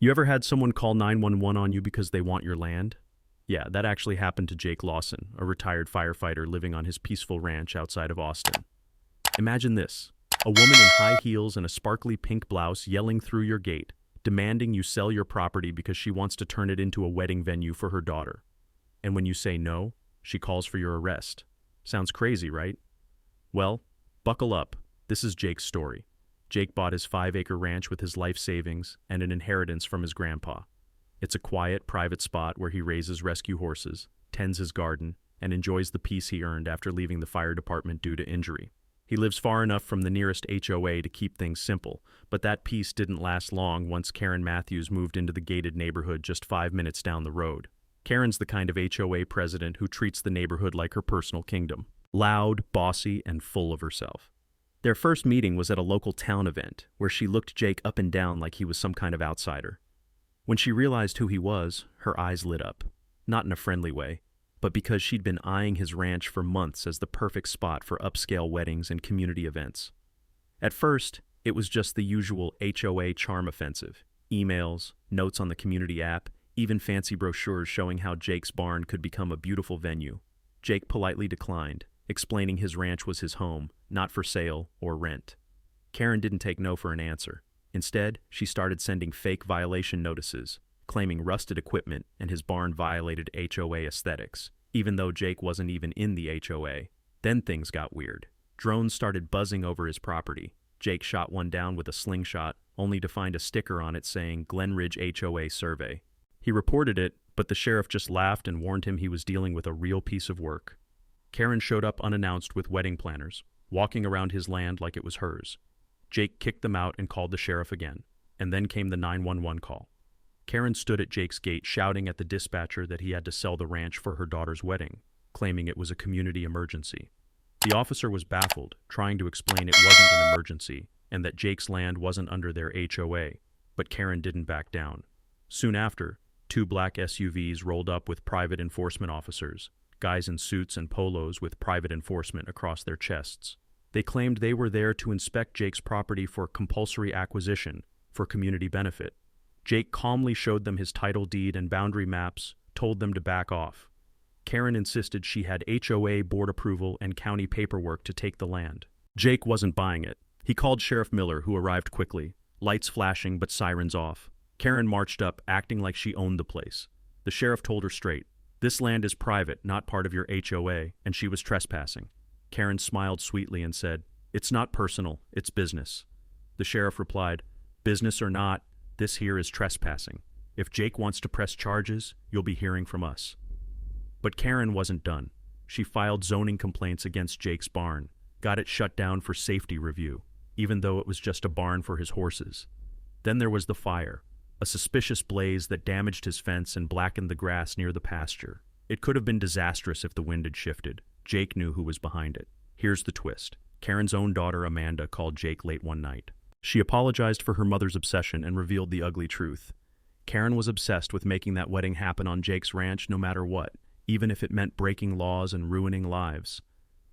You ever had someone call 911 on you because they want your land? Yeah, that actually happened to Jake Lawson, a retired firefighter living on his peaceful ranch outside of Austin. Imagine this: a woman in high heels and a sparkly pink blouse yelling through your gate, demanding you sell your property because she wants to turn it into a wedding venue for her daughter. And when you say no, she calls for your arrest. Sounds crazy, right? Well, buckle up. This is Jake's story. Jake bought his 5-acre ranch with his life savings and an inheritance from his grandpa. It's a quiet, private spot where he raises rescue horses, tends his garden, and enjoys the peace he earned after leaving the fire department due to injury. He lives far enough from the nearest HOA to keep things simple, but that peace didn't last long once Karen Matthews moved into the gated neighborhood just 5 minutes down the road. Karen's the kind of HOA president who treats the neighborhood like her personal kingdom. Loud, bossy, and full of herself. Their first meeting was at a local town event, where she looked Jake up and down like he was some kind of outsider. When she realized who he was, her eyes lit up. Not in a friendly way, but because she'd been eyeing his ranch for months as the perfect spot for upscale weddings and community events. At first, it was just the usual HOA charm offensive. Emails, notes on the community app, even fancy brochures showing how Jake's barn could become a beautiful venue. Jake politely declined, explaining his ranch was his home, not for sale or rent. Karen didn't take no for an answer. Instead, she started sending fake violation notices, claiming rusted equipment and his barn violated HOA aesthetics, even though Jake wasn't even in the HOA. Then things got weird. Drones started buzzing over his property. Jake shot one down with a slingshot, only to find a sticker on it saying Glenridge HOA Survey. He reported it, but the sheriff just laughed and warned him he was dealing with a real piece of work. Karen showed up unannounced with wedding planners, walking around his land like it was hers. Jake kicked them out and called the sheriff again, and then came the 911 call. Karen stood at Jake's gate shouting at the dispatcher that he had to sell the ranch for her daughter's wedding, claiming it was a community emergency. The officer was baffled, trying to explain it wasn't an emergency and that Jake's land wasn't under their HOA, but Karen didn't back down. Soon after, 2 black SUVs rolled up with private enforcement officers, guys in suits and polos with private enforcement across their chests. They claimed they were there to inspect Jake's property for compulsory acquisition, for community benefit. Jake calmly showed them his title deed and boundary maps, told them to back off. Karen insisted she had HOA board approval and county paperwork to take the land. Jake wasn't buying it. He called Sheriff Miller, who arrived quickly, lights flashing but sirens off. Karen marched up, acting like she owned the place. The sheriff told her straight, "This land is private, not part of your HOA," and she was trespassing. Karen smiled sweetly and said, "It's not personal, it's business." The sheriff replied, "Business or not, this here is trespassing. If Jake wants to press charges, you'll be hearing from us." But Karen wasn't done. She filed zoning complaints against Jake's barn, got it shut down for safety review, even though it was just a barn for his horses. Then there was the fire, a suspicious blaze that damaged his fence and blackened the grass near the pasture. It could have been disastrous if the wind had shifted. Jake knew who was behind it. Here's the twist. Karen's own daughter, Amanda, called Jake late one night. She apologized for her mother's obsession and revealed the ugly truth. Karen was obsessed with making that wedding happen on Jake's ranch no matter what, even if it meant breaking laws and ruining lives.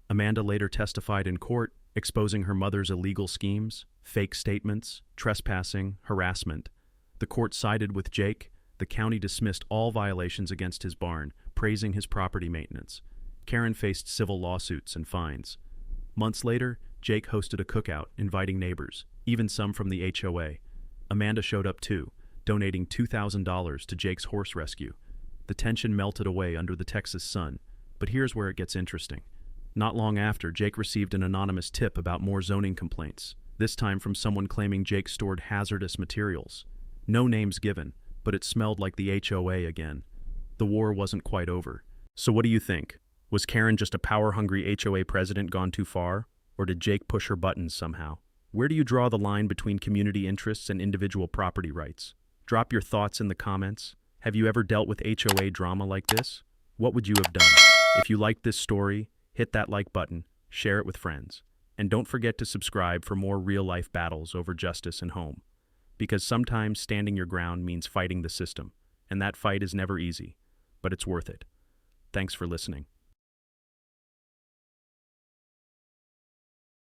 Amanda later testified in court, exposing her mother's illegal schemes, fake statements, trespassing, harassment. The court sided with Jake. The county dismissed all violations against his barn, praising his property maintenance. Karen faced civil lawsuits and fines. Months later, Jake hosted a cookout, inviting neighbors, even some from the HOA. Amanda showed up too, donating $2,000 to Jake's horse rescue. The tension melted away under the Texas sun, but here's where it gets interesting. Not long after, Jake received an anonymous tip about more zoning complaints, this time from someone claiming Jake stored hazardous materials. No names given, but it smelled like the HOA again. The war wasn't quite over. So what do you think? Was Karen just a power-hungry HOA president gone too far? Or did Jake push her buttons somehow? Where do you draw the line between community interests and individual property rights? Drop your thoughts in the comments. Have you ever dealt with HOA drama like this? What would you have done? If you liked this story, hit that like button, share it with friends. And don't forget to subscribe for more real-life battles over justice and home. Because sometimes standing your ground means fighting the system, and that fight is never easy, but it's worth it. Thanks for listening.